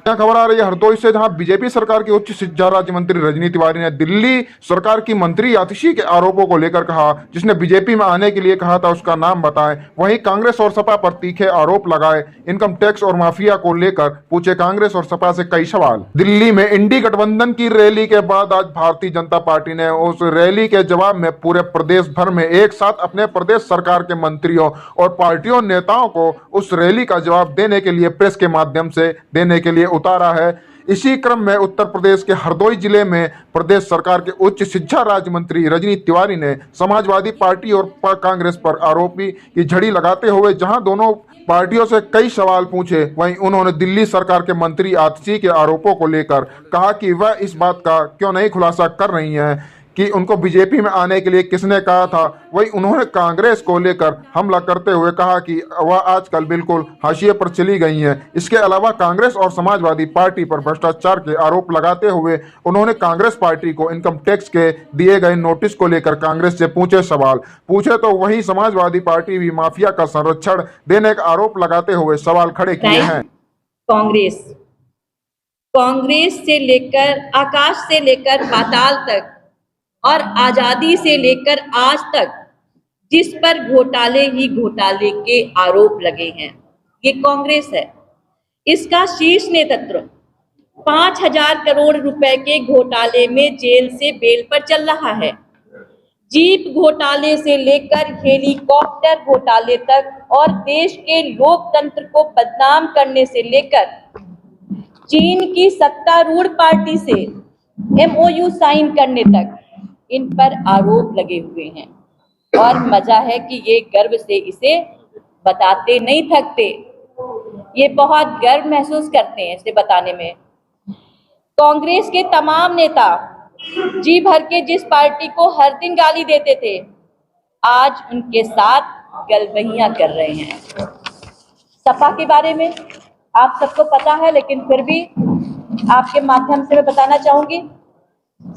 यहाँ खबर आ रही है हरदोई से, जहां बीजेपी सरकार की उच्च शिक्षा राज्य मंत्री रजनी तिवारी ने दिल्ली सरकार की मंत्री आतिशी के आरोपों को लेकर कहा, जिसने बीजेपी में आने के लिए कहा था उसका नाम बताएं। वहीं कांग्रेस और सपा पर तीखे आरोप लगाए। इनकम टैक्स और माफिया को लेकर पूछे कांग्रेस और सपा से कई सवाल। दिल्ली में इंडी गठबंधन की रैली के बाद आज भारतीय जनता पार्टी ने उस रैली के जवाब में पूरे प्रदेश भर में एक साथ अपने प्रदेश सरकार के मंत्रियों और पार्टियों नेताओं को उस रैली का जवाब देने के लिए प्रेस के माध्यम से देने के लिए उतारा है। इसी क्रम में उत्तर प्रदेश के हरदोई जिले में प्रदेश सरकार के उच्च शिक्षा राज्य मंत्री रजनी तिवारी ने समाजवादी पार्टी और कांग्रेस पर आरोपी की झड़ी लगाते हुए जहां दोनों पार्टियों से कई सवाल पूछे, वहीं उन्होंने दिल्ली सरकार के मंत्री आतिशी के आरोपों को लेकर कहा कि वह इस बात का क्यों नहीं खुलासा कर रही हैं कि उनको बीजेपी में आने के लिए किसने कहा था। वहीं उन्होंने कांग्रेस को लेकर हमला करते हुए कहा कि वह आजकल बिल्कुल हाशिए पर चली गई हैं। इसके अलावा कांग्रेस और समाजवादी पार्टी पर भ्रष्टाचार के आरोप लगाते हुए उन्होंने कांग्रेस पार्टी को इनकम टैक्स के दिए गए नोटिस को लेकर कांग्रेस से पूछे सवाल पूछे, तो वहीं समाजवादी पार्टी भी माफिया का संरक्षण देने का आरोप लगाते हुए सवाल खड़े किए हैं। कांग्रेस से लेकर आकाश से लेकर पाताल तक और आजादी से लेकर आज तक जिस पर घोटाले ही घोटाले के आरोप लगे हैं, ये कांग्रेस है। इसका शीर्ष नेतृत्व 5,000 करोड़ रुपए के घोटाले में जेल से बेल पर चल रहा है। जीप घोटाले से लेकर हेलीकॉप्टर घोटाले तक और देश के लोकतंत्र को बदनाम करने से लेकर चीन की सत्तारूढ़ पार्टी से MOU साइन करने तक इन पर आरोप लगे हुए हैं। और मजा है कि ये गर्व से इसे बताते नहीं थकते, ये बहुत गर्व महसूस करते हैं इसे बताने में। कांग्रेस के तमाम नेता जी भर के जिस पार्टी को हर दिन गाली देते थे, आज उनके साथ गलबहियां कर रहे हैं। सपा के बारे में आप सबको पता है, लेकिन फिर भी आपके माध्यम से मैं बताना चाहूंगी।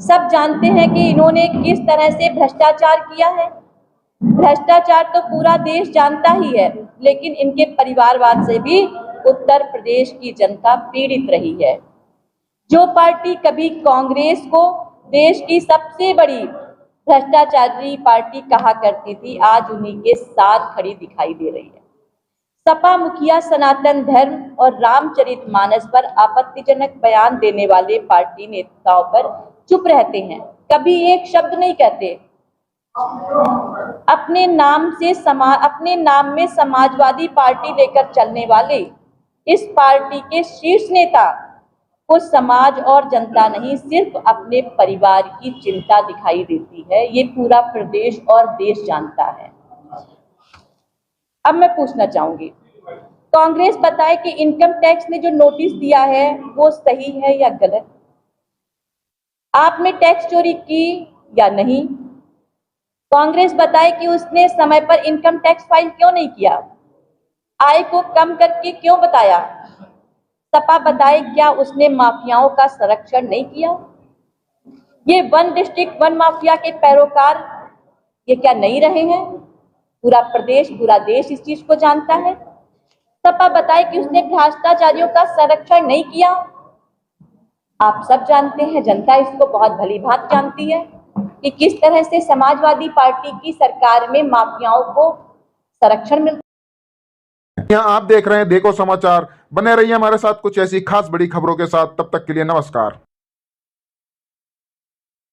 सब जानते हैं कि इन्होंने किस तरह से भ्रष्टाचार किया है। भ्रष्टाचार तो पूरा देश जानता ही है, लेकिन इनके परिवारवाद से भी उत्तर प्रदेश की जनता पीड़ित रही है। जो पार्टी कभी कांग्रेस को देश की सबसे बड़ी भ्रष्टाचारी पार्टी कहा करती थी, आज उन्हीं के साथ खड़ी दिखाई दे रही है। सपा मुखिया सनातन धर्म और रामचरितमानस पर आपत्तिजनक बयान देने वाले पार्टी नेताओं पर चुप रहते हैं, कभी एक शब्द नहीं कहते। अपने नाम में समाजवादी पार्टी लेकर चलने वाले इस पार्टी के शीर्ष नेता को समाज और जनता नहीं, सिर्फ अपने परिवार की चिंता दिखाई देती है। ये पूरा प्रदेश और देश जानता है। अब मैं पूछना चाहूंगी, कांग्रेस बताए कि इनकम टैक्स ने जो नोटिस दिया है वो सही है या गलत? आपने टैक्स चोरी की या नहीं? कांग्रेस बताए कि उसने समय पर इनकम टैक्स फाइल क्यों नहीं किया, आय को कम करके क्यों बताया? सपा बताए क्या उसने माफियाओं का संरक्षण नहीं किया? ये वन डिस्ट्रिक्ट वन माफिया के पैरोकार ये क्या नहीं रहे हैं? पूरा प्रदेश पूरा देश इस चीज को जानता है। सपा बताए कि उसने भ्रष्टाचारियों का संरक्षण नहीं किया। आप सब जानते हैं, जनता इसको बहुत भली भांति जानती है कि किस तरह से समाजवादी पार्टी की सरकार में माफियाओं को संरक्षण मिलता है। यहाँ आप देख रहे हैं देखो समाचार। बने रहिए हमारे साथ कुछ ऐसी खास बड़ी खबरों के साथ। तब तक के लिए नमस्कार।